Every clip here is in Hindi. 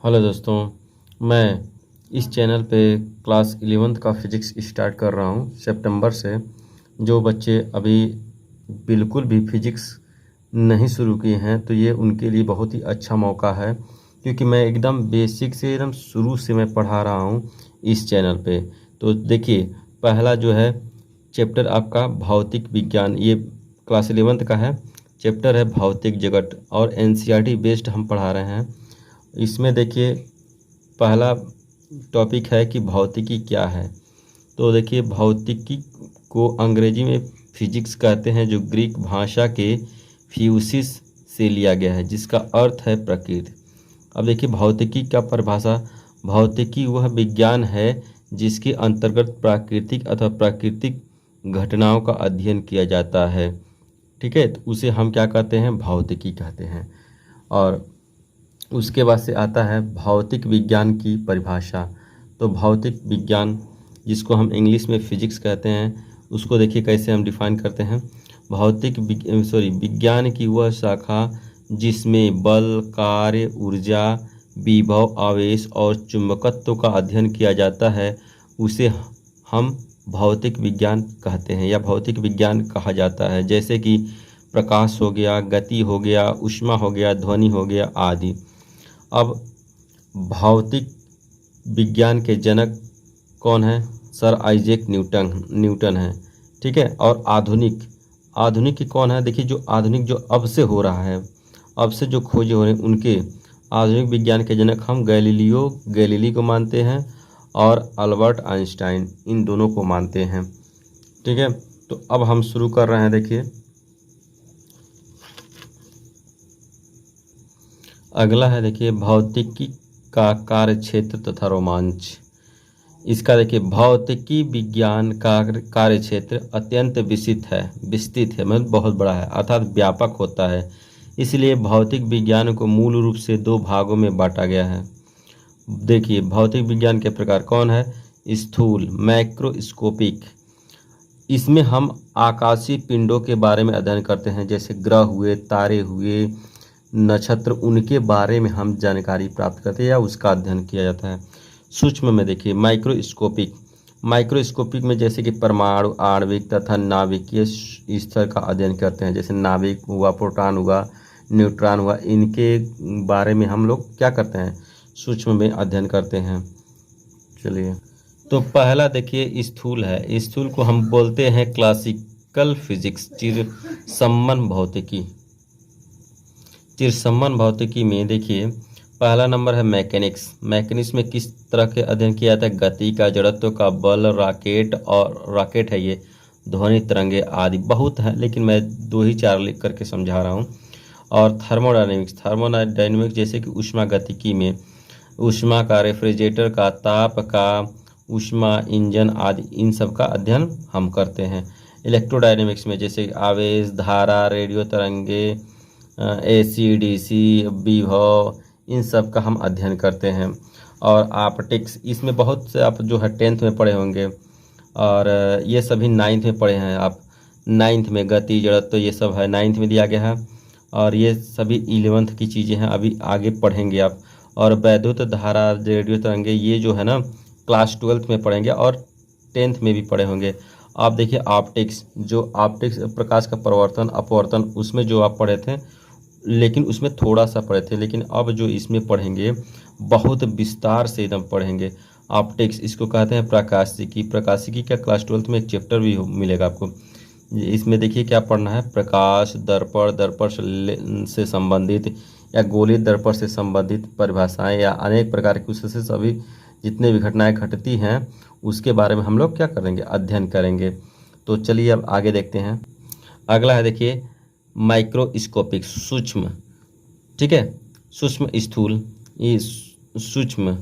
हेलो दोस्तों, मैं इस चैनल पे क्लास 11th का फिज़िक्स स्टार्ट कर रहा हूँ सितंबर से। जो बच्चे अभी बिल्कुल भी फिज़िक्स नहीं शुरू किए हैं तो ये उनके लिए बहुत ही अच्छा मौका है, क्योंकि मैं एकदम बेसिक से एकदम शुरू से मैं पढ़ा रहा हूँ इस चैनल पे। तो देखिए, पहला जो है चैप्टर आपका भौतिक विज्ञान, ये क्लास 11th का है। चैप्टर है भौतिक जगत और एनसीईआरटी बेस्ड हम पढ़ा रहे हैं। इसमें देखिए, पहला टॉपिक है कि भौतिकी क्या है। तो देखिए, भौतिकी को अंग्रेजी में फिजिक्स कहते हैं, जो ग्रीक भाषा के फ्यूसिस से लिया गया है, जिसका अर्थ है प्रकृति। अब देखिए, भौतिकी का परिभाषा, भौतिकी वह विज्ञान है जिसके अंतर्गत प्राकृतिक अथवा प्राकृतिक घटनाओं का अध्ययन किया जाता है। ठीक है, तो उसे हम क्या कहते हैं? भौतिकी कहते हैं। और उसके बाद से आता है भौतिक विज्ञान की परिभाषा। तो भौतिक विज्ञान, जिसको हम इंग्लिश में फिजिक्स कहते हैं, उसको देखिए कैसे हम डिफाइन करते हैं। विज्ञान की वह शाखा जिसमें बल, कार्य, ऊर्जा, विभव, आवेश और चुंबकत्व का अध्ययन किया जाता है, उसे हम भौतिक विज्ञान कहते हैं या भौतिक विज्ञान कहा जाता है। जैसे कि प्रकाश हो गया, गति हो गया, ऊष्मा हो गया, ध्वनि हो गया आदि। अब भौतिक विज्ञान के जनक कौन है? सर आइजैक न्यूटन है। ठीक है। और आधुनिक आधुनिक की कौन है? देखिए, जो आधुनिक जो अब से हो रहा है, अब से जो खोज हो रहे हैं, उनके आधुनिक विज्ञान के जनक हम गैलीली को मानते हैं और अल्बर्ट आइंस्टाइन, इन दोनों को मानते हैं। ठीक है। तो अब हम शुरू कर रहे हैं। देखिए, अगला है, देखिए, भौतिकी का कार्य क्षेत्र तथा रोमांच। इसका देखिए, भौतिकी विज्ञान का कार्य क्षेत्र अत्यंत विस्तृत है, मतलब बहुत बड़ा है, अर्थात व्यापक होता है। इसलिए भौतिक विज्ञान को मूल रूप से दो भागों में बांटा गया है। देखिए, भौतिक विज्ञान के प्रकार कौन है? स्थूल, मैक्रोस्कोपिक। इसमें हम आकाशीय पिंडों के बारे में अध्ययन करते हैं, जैसे ग्रह हुए, तारे हुए, नक्षत्र, उनके बारे में हम जानकारी प्राप्त करते हैं या उसका अध्ययन किया जाता है। सूक्ष्म में देखिए, माइक्रोस्कोपिक में जैसे कि परमाणु, आणविक तथा नाभिकीय स्तर का अध्ययन करते हैं, जैसे नाभिक हुआ, प्रोटॉन हुआ, न्यूट्रॉन हुआ, इनके बारे में हम लोग क्या करते हैं? सूक्ष्म में अध्ययन करते हैं। चलिए, तो पहला देखिए स्थूल है। स्थूल को हम बोलते हैं क्लासिकल फिजिक्स, चिरसम्मन भौतिकी में देखिए, पहला नंबर है मैकेनिक्स में किस तरह के अध्ययन किया जाता है? गति का, जड़त्व का, बल, रॉकेट है ये, ध्वनि तरंगे आदि। बहुत है, लेकिन मैं 2 ही 4 लिख करके समझा रहा हूँ। और थर्मोडायनेमिक्स जैसे कि ऊष्मा गतिकी में ऊष्मा का, रेफ्रिजरेटर का, ताप का, ऊष्मा इंजन आदि, इन सब का अध्ययन हम करते हैं। इलेक्ट्रोडायनेमिक्स में जैसे आवेश, धारा, रेडियो तरंगे, AC DC, विभव, इन सब का हम अध्ययन करते हैं। और ऑप्टिक्स, इसमें बहुत से आप जो है 10th में पढ़े होंगे, और ये सभी 9th में पढ़े हैं आप। 9th में गति, जड़त्व, तो ये सब है 9th में दिया गया है, और ये सभी 11th की चीज़ें हैं, अभी आगे पढ़ेंगे आप। और वैद्युत धारा, रेडियो तरंगे, ये जो है ना क्लास 12th में पढ़ेंगे और 10th में भी पढ़े होंगे। आप देखिए ऑप्टिक्स, प्रकाश का परावर्तन अपवर्तन, उसमें जो आप पढ़े थे, लेकिन उसमें थोड़ा सा पढ़े थे, लेकिन अब जो इसमें पढ़ेंगे बहुत विस्तार से एकदम पढ़ेंगे। ऑप्टिक्स, इसको कहते हैं प्रकाशिकी का क्लास 12th में एक चैप्टर भी मिलेगा आपको। इसमें देखिए क्या पढ़ना है? प्रकाश, दर्पण से संबंधित या गोलीय दर्पण से संबंधित परिभाषाएं या अनेक प्रकार की, उससे सभी जितने भी घटनाएं घटती हैं उसके बारे में हम लोग क्या करेंगे? अध्ययन करेंगे। तो चलिए अब आगे देखते हैं। अगला है, देखिए, माइक्रोस्कोपिक, सूक्ष्म। ठीक है, सूक्ष्म स्थूल, ये सूक्ष्म,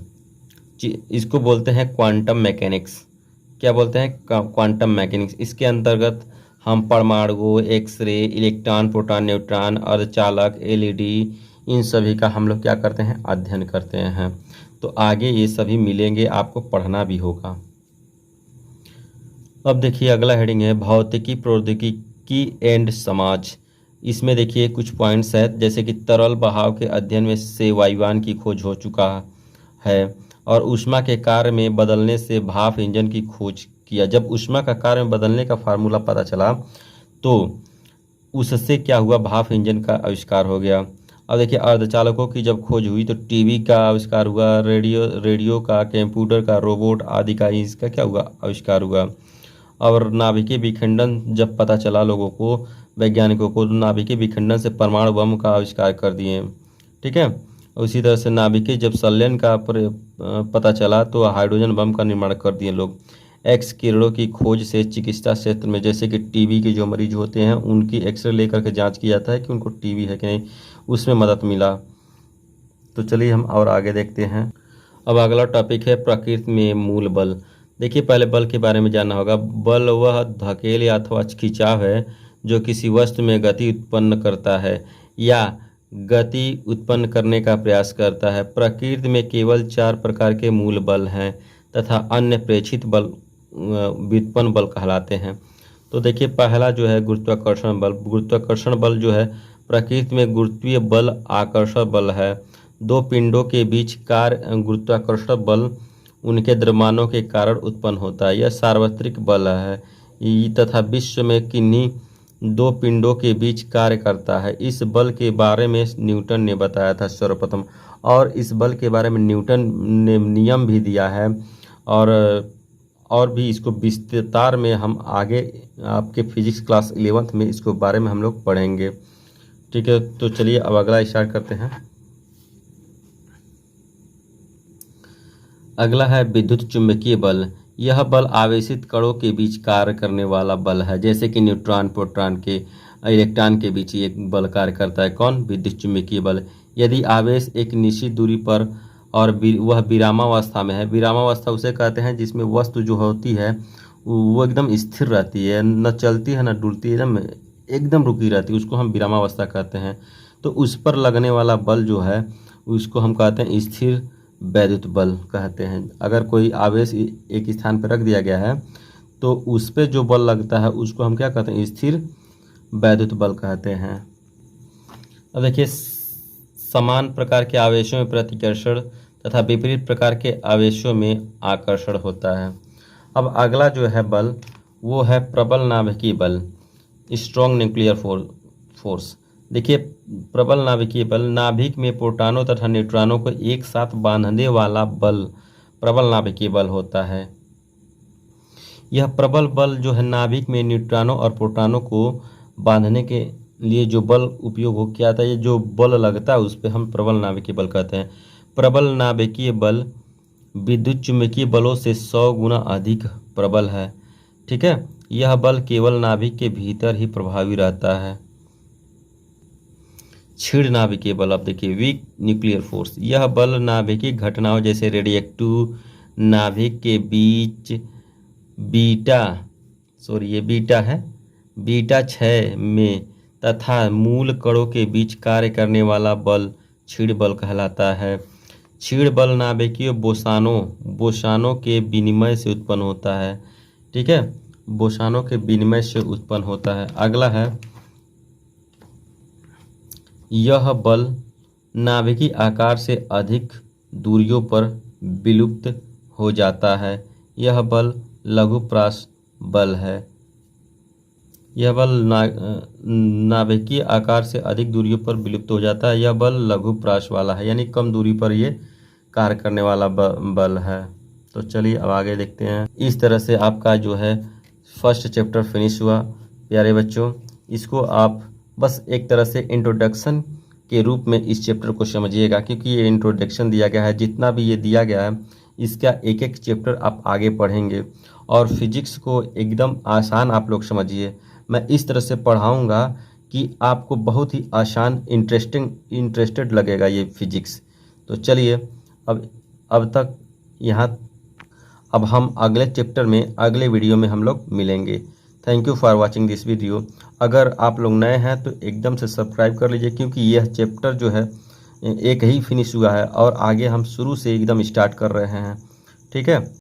इसको बोलते हैं क्वांटम मैकेनिक्स। क्या बोलते हैं? Quantum mechanics. इसके अंतर्गत हम परमाणु, एक्सरे, इलेक्ट्रॉन, प्रोटॉन, न्यूट्रॉन, अर्धचालक, LED, इन सभी का हम लोग क्या करते हैं? अध्ययन करते हैं। तो आगे ये सभी मिलेंगे, आपको पढ़ना भी होगा। अब देखिए, अगला हेडिंग है भौतिकी, प्रौद्योगिकी एंड समाज। इसमें देखिए कुछ पॉइंट्स हैं, जैसे कि तरल बहाव के अध्ययन में से वायुयान की खोज हो चुका है। है और ऊष्मा के कार्य में बदलने से भाप इंजन की खोज किया। जब ऊष्मा का कार्य में बदलने का फार्मूला पता चला तो उससे क्या हुआ, भाप इंजन का आविष्कार हो गया। अब देखिए अर्धचालकों की जब खोज हुई तो टीवी का आविष्कार हुआ, रेडियो का, कंप्यूटर का, रोबोट आदि का इसका क्या हुआ, आविष्कार हुआ। और नाभिकीय विखंडन जब पता चला लोगों को, वैज्ञानिकों को, तो नाभिकीय विखंडन से परमाणु बम का आविष्कार कर दिए। ठीक है। उसी तरह से नाभिकीय जब संलयन का पता चला तो हाइड्रोजन बम का निर्माण कर दिए लोग। एक्स किरणों की खोज से चिकित्सा क्षेत्र में, जैसे कि टीबी के जो मरीज होते हैं उनकी एक्सरे लेकर के जांच किया जाता है कि उनको टीबी है कि नहीं, उसमें मदद मिला। तो चलिए हम और आगे देखते हैं। अब अगला टॉपिक है प्रकृति में मूल बल। देखिए पहले बल के बारे में जानना होगा। बल वह धकेल या अथवा खिंचाव है जो किसी वस्तु में गति उत्पन्न करता है या गति उत्पन्न करने का प्रयास करता है। प्रकृति में केवल 4 प्रकार के मूल बल हैं तथा अन्य प्रेक्षित बल व्युत्पन्न बल कहलाते हैं। तो देखिए पहला जो है गुरुत्वाकर्षण बल। गुरुत्वाकर्षण बल जो है प्रकृति में गुरुत्वीय बल आकर्षण बल है। दो पिंडों के बीच कार्य गुरुत्वाकर्षण बल उनके द्रव्यमानों के कारण उत्पन्न होता है। यह सार्वत्रिक बल है तथा विश्व में किन्हीं दो पिंडों के बीच कार्य करता है। इस बल के बारे में न्यूटन ने बताया था सर्वप्रथम, और इस बल के बारे में न्यूटन ने नियम भी दिया है और भी इसको विस्तार में हम आगे आपके फिजिक्स क्लास 11th में इसको बारे में हम लोग पढ़ेंगे। ठीक है। तो चलिए अब अगला स्टार्ट करते हैं। अगला है विद्युत चुंबकीय बल। यह बल आवेशित कणों के बीच कार्य करने वाला बल है, जैसे कि न्यूट्रॉन प्रोटॉन के इलेक्ट्रॉन के बीच एक बल कार्य करता है। कौन? विद्युत चुंबकीय बल। यदि आवेश एक निश्चित दूरी पर और वह विरामावस्था में है। विरामावस्था उसे कहते हैं जिसमें वस्तु जो होती है वो एकदम स्थिर रहती है, न चलती है न डुलती है, एकदम रुकी रहती है, उसको हम विरामावस्था कहते हैं। तो उस पर लगने वाला बल जो है उसको हम कहते हैं स्थिर वैद्युत बल कहते हैं। अगर कोई आवेश एक स्थान पर रख दिया गया है तो उस पर जो बल लगता है उसको हम क्या कहते हैं? स्थिर वैद्युत बल कहते हैं। अब देखिए समान प्रकार के आवेशों में प्रतिकर्षण तथा विपरीत प्रकार के आवेशों में आकर्षण होता है। अब अगला जो है बल वो है प्रबल नाभिकीय बल, स्ट्रॉन्ग न्यूक्लियर फोर्स। देखिए प्रबल नाभिकीय बल, नाभिक में प्रोटॉनों तथा न्यूट्रॉनों को एक साथ बांधने वाला बल प्रबल नाभिकीय बल होता है। यह प्रबल बल जो है नाभिक में न्यूट्रॉनों और प्रोटॉनों को बांधने के लिए जो बल उपयोग हो किया था, ये जो बल लगता है उस पर हम प्रबल नाभिकीय बल कहते हैं। प्रबल नाभिकीय बल विद्युत चुंबकीय बलों से 100 गुना अधिक प्रबल है। ठीक है। यह बल केवल नाभिक के भीतर ही प्रभावी रहता है। क्षीण नाभिकीय बल। अब देखिए वीक न्यूक्लियर फोर्स। यह बल नाभिकीय घटनाओं जैसे रेडिएक्टिव नाभिक के बीच बीटा क्षय में तथा मूल कणों के बीच कार्य करने वाला बल क्षीण बल कहलाता है। क्षीण बल नाभिकीय बोसानों के विनिमय से उत्पन्न होता है। ठीक है। बोसानों के विनिमय से उत्पन्न होता है। अगला है यह बल नाभिकीय आकार से अधिक दूरियों पर विलुप्त हो जाता है। यह बल लघुप्राश बल है। यह बल नाभिकीय आकार से अधिक दूरियों पर विलुप्त हो जाता है। यह बल लघुप्राश वाला है, यानी कम दूरी पर ये कार्य करने वाला बल है। तो चलिए अब आगे देखते हैं। इस तरह से आपका जो है फर्स्ट चैप्टर फिनिश हुआ। प्यारे बच्चों, इसको आप बस एक तरह से इंट्रोडक्शन के रूप में इस चैप्टर को समझिएगा, क्योंकि ये इंट्रोडक्शन दिया गया है। जितना भी ये दिया गया है इसका एक एक चैप्टर आप आगे पढ़ेंगे और फिजिक्स को एकदम आसान आप लोग समझिए। मैं इस तरह से पढ़ाऊँगा कि आपको बहुत ही आसान इंटरेस्टेड लगेगा ये फिजिक्स। तो चलिए अब तक यहाँ, अब हम अगले चैप्टर में अगले वीडियो में हम लोग मिलेंगे। Thank you for watching this video. अगर आप लोग नए हैं तो एकदम से सब्सक्राइब कर लीजिए, क्योंकि यह चैप्टर जो है एक ही फिनिश हुआ है और आगे हम शुरू से एकदम स्टार्ट कर रहे हैं। ठीक है।